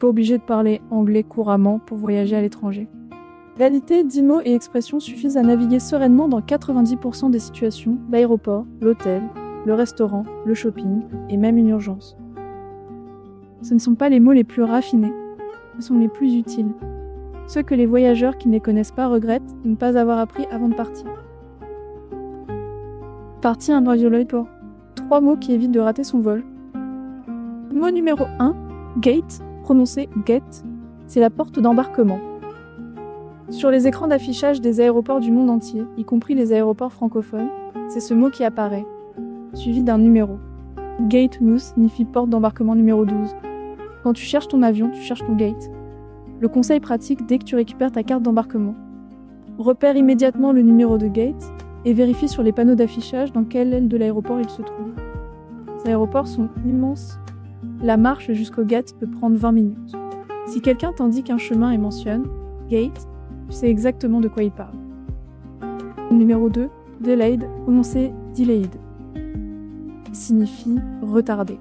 pas obligé de parler anglais couramment pour voyager à l'étranger. En réalité, 10 mots et expressions suffisent à naviguer sereinement dans 90% des situations, l'aéroport, l'hôtel, le restaurant, le shopping et même une urgence. Ce ne sont pas les mots les plus raffinés, ce sont les plus utiles. Ceux que les voyageurs qui ne les connaissent pas regrettent de ne pas avoir appris avant de partir. Partie un aéroport. 3 mots qui évitent de rater son vol. Mot numéro 1, gate, prononcé gate, c'est la porte d'embarquement. Sur les écrans d'affichage des aéroports du monde entier, y compris les aéroports francophones, c'est ce mot qui apparaît, suivi d'un numéro. Gate 12 signifie porte d'embarquement numéro 12. Quand tu cherches ton avion, tu cherches ton gate. Le conseil pratique dès que tu récupères ta carte d'embarquement. Repère immédiatement le numéro de gate et vérifie sur les panneaux d'affichage dans quelle aile de l'aéroport il se trouve. Ces aéroports sont immenses. La marche jusqu'au gate peut prendre 20 minutes. Si quelqu'un t'indique un chemin et mentionne gate, tu sais exactement de quoi il parle. Numéro 2, delayed, prononcé delayed, signifie retardé.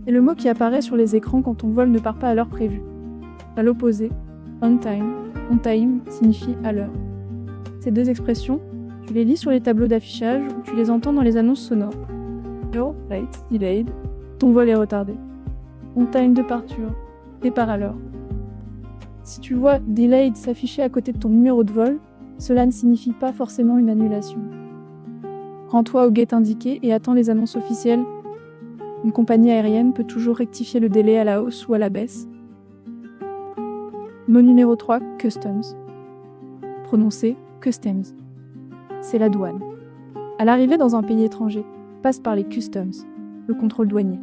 C'est le mot qui apparaît sur les écrans quand ton vol ne part pas à l'heure prévue. À l'opposé, on time signifie à l'heure. Ces deux expressions, tu les lis sur les tableaux d'affichage ou tu les entends dans les annonces sonores. Your flight delayed, ton vol est retardé. On time departure, départ à l'heure. Si tu vois delayed s'afficher à côté de ton numéro de vol, cela ne signifie pas forcément une annulation. Rends-toi au gate indiqué et attends les annonces officielles. Une compagnie aérienne peut toujours rectifier le délai à la hausse ou à la baisse. Mot numéro 3, customs. Prononcé customs. C'est la douane. À l'arrivée dans un pays étranger, passe par les customs, le contrôle douanier.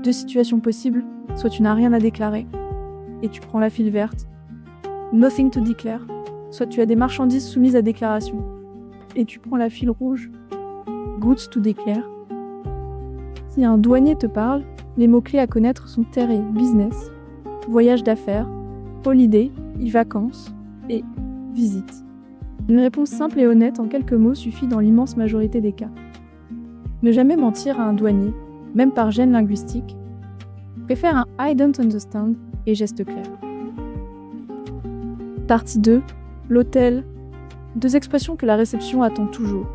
2 situations possibles, soit tu n'as rien à déclarer, et tu prends la file verte, nothing to declare, soit tu as des marchandises soumises à déclaration, et tu prends la file rouge, goods to declare. Si un douanier te parle, les mots-clés à connaître sont terre et business, voyage d'affaires, holiday, vacances et visite. Une réponse simple et honnête en quelques mots suffit dans l'immense majorité des cas. Ne jamais mentir à un douanier, même par gêne linguistique. Préfère un I don't understand et geste clair. Partie 2. L'hôtel. 2 expressions que la réception attend toujours.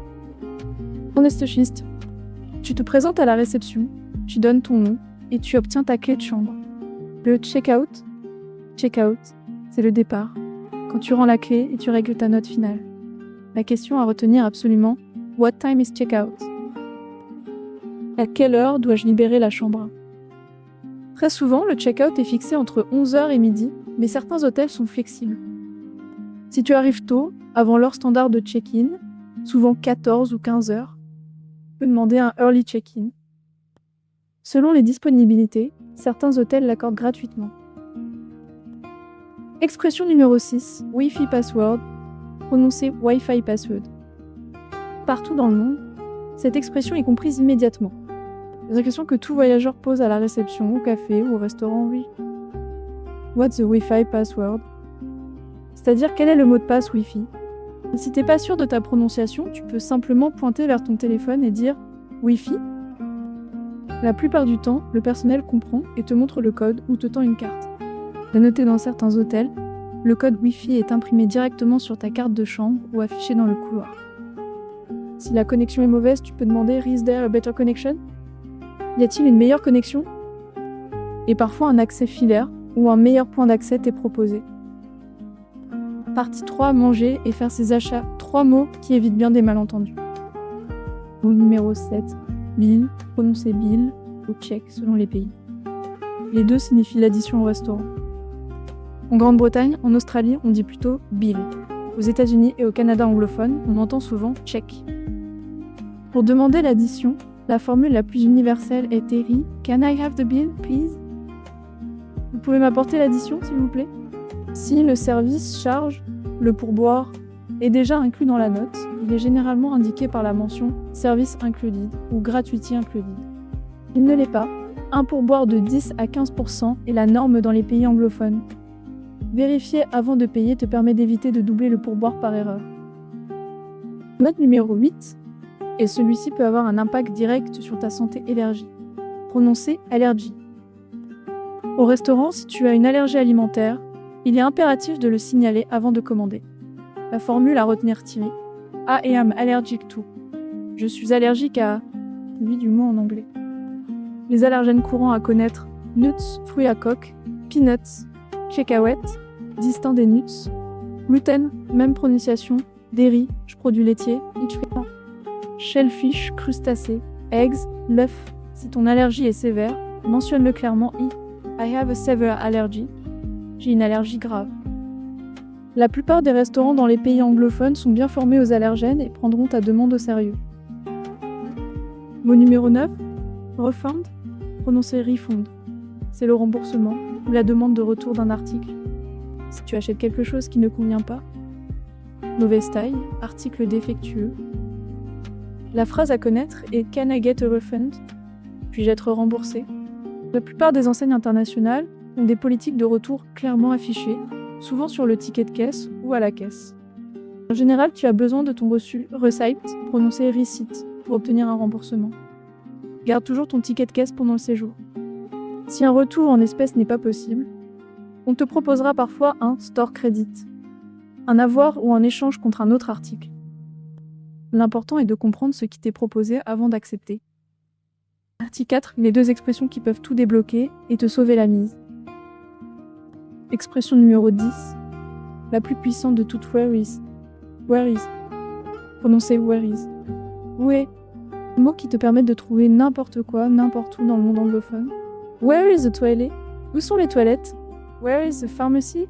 Honestchiste. Tu te présentes à la réception, tu donnes ton nom et tu obtiens ta clé de chambre. Le check-out, c'est le départ. Quand tu rends la clé et tu règles ta note finale. La question à retenir absolument, what time is check-out? À quelle heure dois-je libérer la chambre? Très souvent, le check-out est fixé entre 11h et midi, mais certains hôtels sont flexibles. Si tu arrives tôt, avant l'heure standard de check-in, souvent 14 ou 15h, tu peux demander un early check-in. Selon les disponibilités, certains hôtels l'accordent gratuitement. Expression numéro 6, Wi-Fi password, prononcé Wi-Fi password. Partout dans le monde, cette expression est comprise immédiatement. C'est une question que tout voyageur pose à la réception, au café ou au restaurant, oui. What's the Wi-Fi password? C'est-à-dire quel est le mot de passe Wi-Fi? Si t'es pas sûr de ta prononciation, tu peux simplement pointer vers ton téléphone et dire Wi-Fi. La plupart du temps, le personnel comprend et te montre le code ou te tend une carte. À noter dans certains hôtels, le code Wi-Fi est imprimé directement sur ta carte de chambre ou affiché dans le couloir. Si la connexion est mauvaise, tu peux demander Is there a better connection? Y a-t-il une meilleure connexion? Et parfois un accès filaire ou un meilleur point d'accès t'est proposé. Partie 3, manger et faire ses achats. 3 mots qui évitent bien des malentendus. Mot numéro 7, bill, prononcé bill ou check selon les pays. Les deux signifient l'addition au restaurant. En Grande-Bretagne, en Australie, on dit plutôt bill. Aux États-Unis et au Canada anglophone, on entend souvent check. Pour demander l'addition, la formule la plus universelle est Terry, can I have the bill, please? Vous pouvez m'apporter l'addition, s'il vous plaît? Si le service charge, le pourboire est déjà inclus dans la note, il est généralement indiqué par la mention Service included ou Gratuity included. Il ne l'est pas. Un pourboire de 10 à 15% est la norme dans les pays anglophones. Vérifier avant de payer te permet d'éviter de doubler le pourboire par erreur. Note numéro 8, et celui-ci peut avoir un impact direct sur ta santé élargie. Prononcé allergie. Au restaurant, si tu as une allergie alimentaire, il est impératif de le signaler avant de commander. La formule à retenir tirée. I am allergic to. Je suis allergique à... Lui du mot en anglais. Les allergènes courants à connaître: nuts, fruits à coque, peanuts, cacahuètes, distinct des nuts, gluten, même prononciation, dairy, produits laitiers, shellfish, crustacés, eggs, l'œuf. Si ton allergie est sévère, mentionne-le clairement. I have a severe allergy. J'ai une allergie grave. La plupart des restaurants dans les pays anglophones sont bien formés aux allergènes et prendront ta demande au sérieux. Mot numéro 9, refund, prononcé refund. C'est le remboursement ou la demande de retour d'un article. Si tu achètes quelque chose qui ne convient pas, mauvaise taille, article défectueux. La phrase à connaître est Can I get a refund? Puis-je être remboursé? La plupart des enseignes internationales ont des politiques de retour clairement affichées, souvent sur le ticket de caisse ou à la caisse. En général, tu as besoin de ton reçu receipt, prononcé receipt, pour obtenir un remboursement. Garde toujours ton ticket de caisse pendant le séjour. Si un retour en espèces n'est pas possible, on te proposera parfois un store credit, un avoir ou un échange contre un autre article. L'important est de comprendre ce qui t'est proposé avant d'accepter. Partie 4, les deux expressions qui peuvent tout débloquer et te sauver la mise. Expression numéro 10, la plus puissante de toutes: where is. Where is. Prononcé where is. Où est. Un mot qui te permet de trouver n'importe quoi, n'importe où dans le monde anglophone. Where is the toilet? Où sont les toilettes? Where is the pharmacy?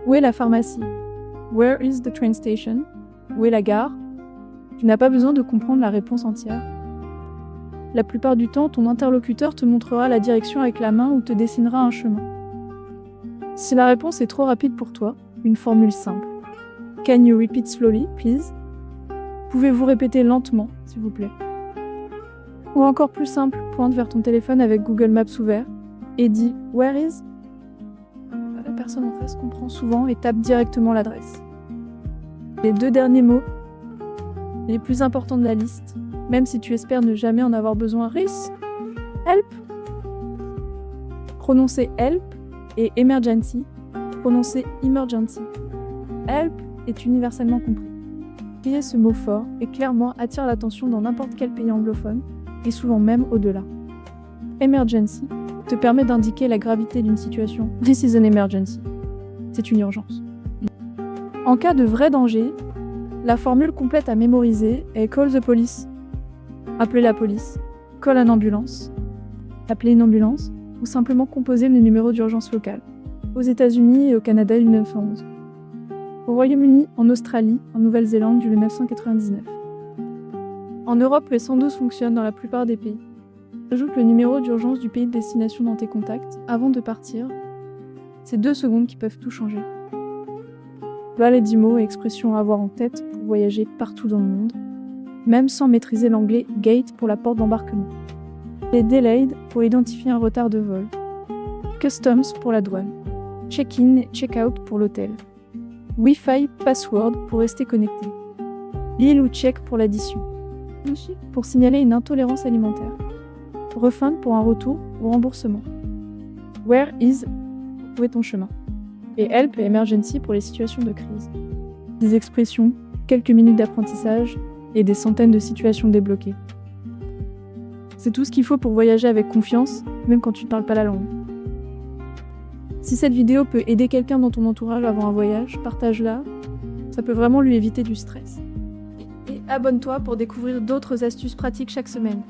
Où est la pharmacie? Where is the train station? Où est la gare? Tu n'as pas besoin de comprendre la réponse entière. La plupart du temps, ton interlocuteur te montrera la direction avec la main ou te dessinera un chemin. Si la réponse est trop rapide pour toi, une formule simple. Can you repeat slowly, please? Pouvez-vous répéter lentement, s'il vous plaît? Ou encore plus simple, pointe vers ton téléphone avec Google Maps ouvert et dis « Where is ?» La personne en face comprend souvent et tape directement l'adresse. Les deux derniers mots, les plus importants de la liste, même si tu espères ne jamais en avoir besoin: RIS, help. Prononcer help et emergency, prononcer emergency. Help est universellement compris. Crier ce mot fort et clairement attire l'attention dans n'importe quel pays anglophone, et souvent même au-delà. Emergency te permet d'indiquer la gravité d'une situation. This is an emergency. C'est une urgence. En cas de vrai danger, la formule complète à mémoriser est call the police. Appelez la police, call une ambulance, appelez une ambulance, ou simplement composer le numéro d'urgence locale. Aux États-Unis et au Canada, le 911. Au Royaume-Uni, en Australie, en Nouvelle-Zélande, le 999. En Europe, le 112 fonctionne dans la plupart des pays. Ajoute le numéro d'urgence du pays de destination dans tes contacts avant de partir. C'est 2 secondes qui peuvent tout changer. Voilà les 10 mots et expressions à avoir en tête pour voyager partout dans le monde, même sans maîtriser l'anglais gate pour la porte d'embarquement. Les delayed pour identifier un retard de vol. Customs pour la douane. Check-in et check-out pour l'hôtel. Wi-Fi password pour rester connecté. L'île ou check pour l'addition. Pour signaler une intolérance alimentaire. Refund pour un retour ou remboursement. Where is, où est ton chemin? Et help et emergency pour les situations de crise. Des expressions, quelques minutes d'apprentissage et des centaines de situations débloquées. C'est tout ce qu'il faut pour voyager avec confiance, même quand tu ne parles pas la langue. Si cette vidéo peut aider quelqu'un dans ton entourage avant un voyage, partage-la, ça peut vraiment lui éviter du stress. Et abonne-toi pour découvrir d'autres astuces pratiques chaque semaine.